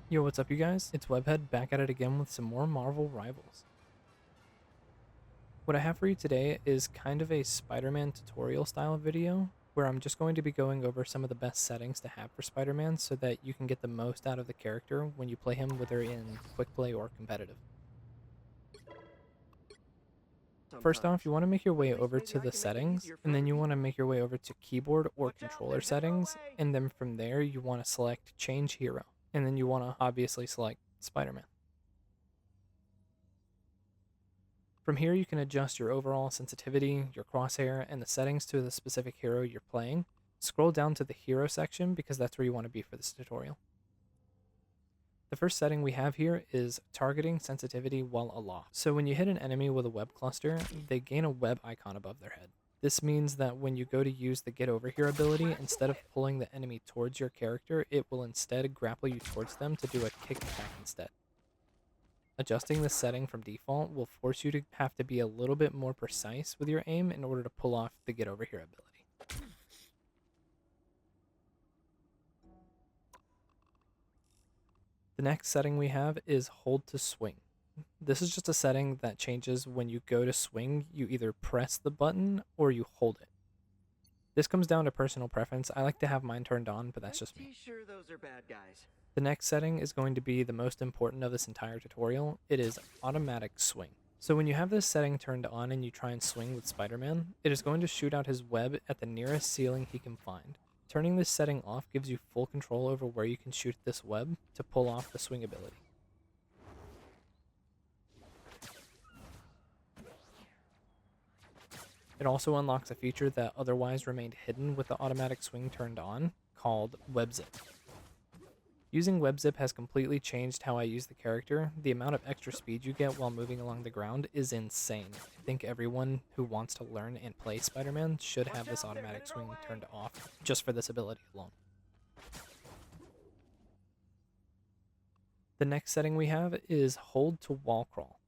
Yo, what's up you guys? It's Webhead back at it again with some more Marvel Rivals. What I have for you today is kind of a Spider-Man tutorial style video where I'm just going to be going over some of the best settings to have for Spider-Man so that you can get the most out of the character when you play him, whether in quick play or competitive. First off, you want to make your way over to the settings, and then you want to make your way over to keyboard or controller settings, and then from there you want to select change hero, and then you want to obviously select Spider-Man. From here, you can adjust your overall sensitivity, your crosshair, and the settings to the specific hero you're playing. Scroll down to the hero section because that's where you want to be for this tutorial. The first setting we have here is targeting sensitivity while aloft. So when you hit an enemy with a web cluster, they gain a web icon above their head. This means that when you go to use the get over here ability, instead of pulling the enemy towards your character, it will instead grapple you towards them to do a kick attack instead. Adjusting this setting from default will force you to have to be a little bit more precise with your aim in order to pull off the get over here ability. The next setting we have is hold to swing. This is just a setting that changes when you go to swing, you either press the button or you hold it. This comes down to personal preference. I like to have mine turned on, but that's just me. Sure those are bad guys. The next setting is going to be the most important of this entire tutorial. It is automatic swing. So when you have this setting turned on and you try and swing with Spider-Man, it is going to shoot out his web at the nearest ceiling he can find. Turning this setting off gives you full control over where you can shoot this web to pull off the swing ability. It also unlocks a feature that otherwise remained hidden with the automatic swing turned on, called Web Zip. Using Web Zip has completely changed how I use the character. The amount of extra speed you get while moving along the ground is insane. I think everyone who wants to learn and play Spider-Man should have this automatic swing turned off, just for this ability alone. The next setting we have is hold to wall crawl.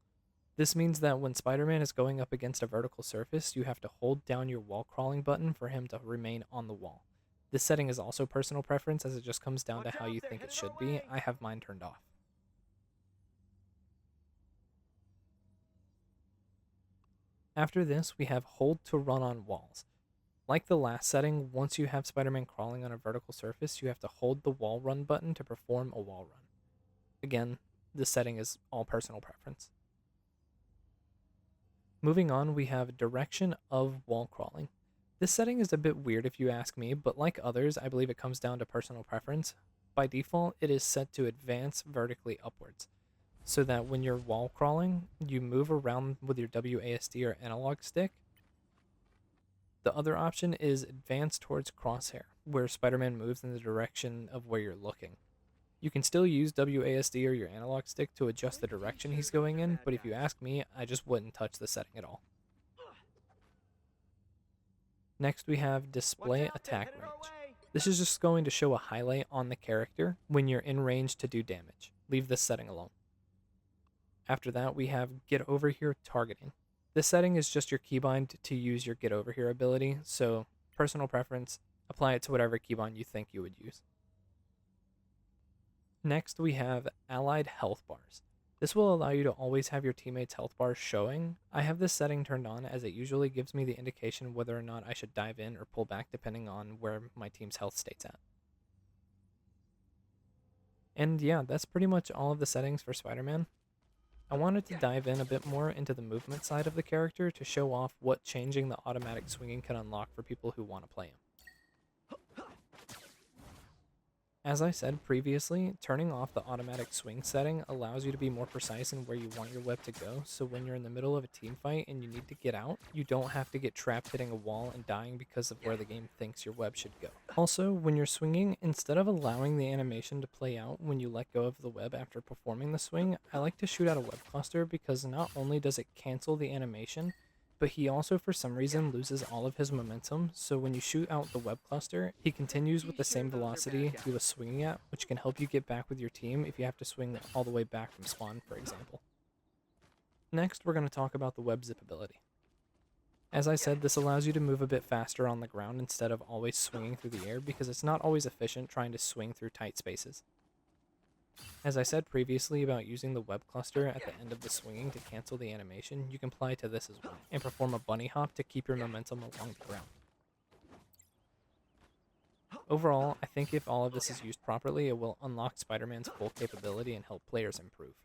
This means that when Spider-Man is going up against a vertical surface, you have to hold down your wall crawling button for him to remain on the wall. This setting is also personal preference as it just comes down to how you think it should be. I have mine turned off. After this, we have hold to run on walls. Like the last setting, once you have Spider-Man crawling on a vertical surface, you have to hold the wall run button to perform a wall run. Again, this setting is all personal preference. Moving on, we have direction of wall crawling. This setting is a bit weird if you ask me, but like others, I believe it comes down to personal preference. By default, it is set to advance vertically upwards, so that when you're wall crawling, you move around with your WASD or analog stick. The other option is advance towards crosshair, where Spider-Man moves in the direction of where you're looking. You can still use WASD or your analog stick to adjust the direction he's going in, but if you ask me, I just wouldn't touch the setting at all. Next we have display attack range. This is just going to show a highlight on the character when you're in range to do damage. Leave this setting alone. After that we have get over here targeting. This setting is just your keybind to use your get over here ability, so personal preference, apply it to whatever keybind you think you would use. Next we have allied health bars. This will allow you to always have your teammates' health bars showing. I have this setting turned on as it usually gives me the indication whether or not I should dive in or pull back depending on where my team's health state's at. And yeah, that's pretty much all of the settings for Spider-Man. I wanted to dive in a bit more into the movement side of the character to show off what changing the automatic swinging can unlock for people who want to play him. As I said previously, turning off the automatic swing setting allows you to be more precise in where you want your web to go, so when you're in the middle of a team fight and you need to get out, you don't have to get trapped hitting a wall and dying because of where the game thinks your web should go. Also, when you're swinging, instead of allowing the animation to play out when you let go of the web after performing the swing, I like to shoot out a web cluster because not only does it cancel the animation, but he also for some reason loses all of his momentum, so when you shoot out the web cluster, he continues with the same velocity he was swinging at, which can help you get back with your team if you have to swing all the way back from spawn, for example. Next, we're going to talk about the web zip ability. As I said, this allows you to move a bit faster on the ground instead of always swinging through the air because it's not always efficient trying to swing through tight spaces. As I said previously about using the web cluster at the end of the swinging to cancel the animation, you can apply to this as well, and perform a bunny hop to keep your momentum along the ground. Overall, I think if all of this is used properly, it will unlock Spider-Man's full capability and help players improve.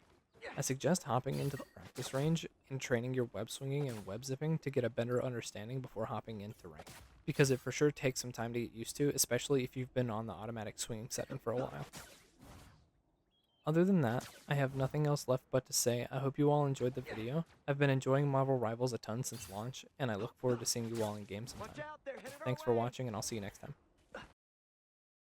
I suggest hopping into the practice range and training your web swinging and web zipping to get a better understanding before hopping into rank, because it for sure takes some time to get used to, especially if you've been on the automatic swinging setting for a while. Other than that, I have nothing else left but to say I hope you all enjoyed the video. I've been enjoying Marvel Rivals a ton since launch, and I look forward to seeing you all in game sometime. Thanks for watching, and I'll see you next time.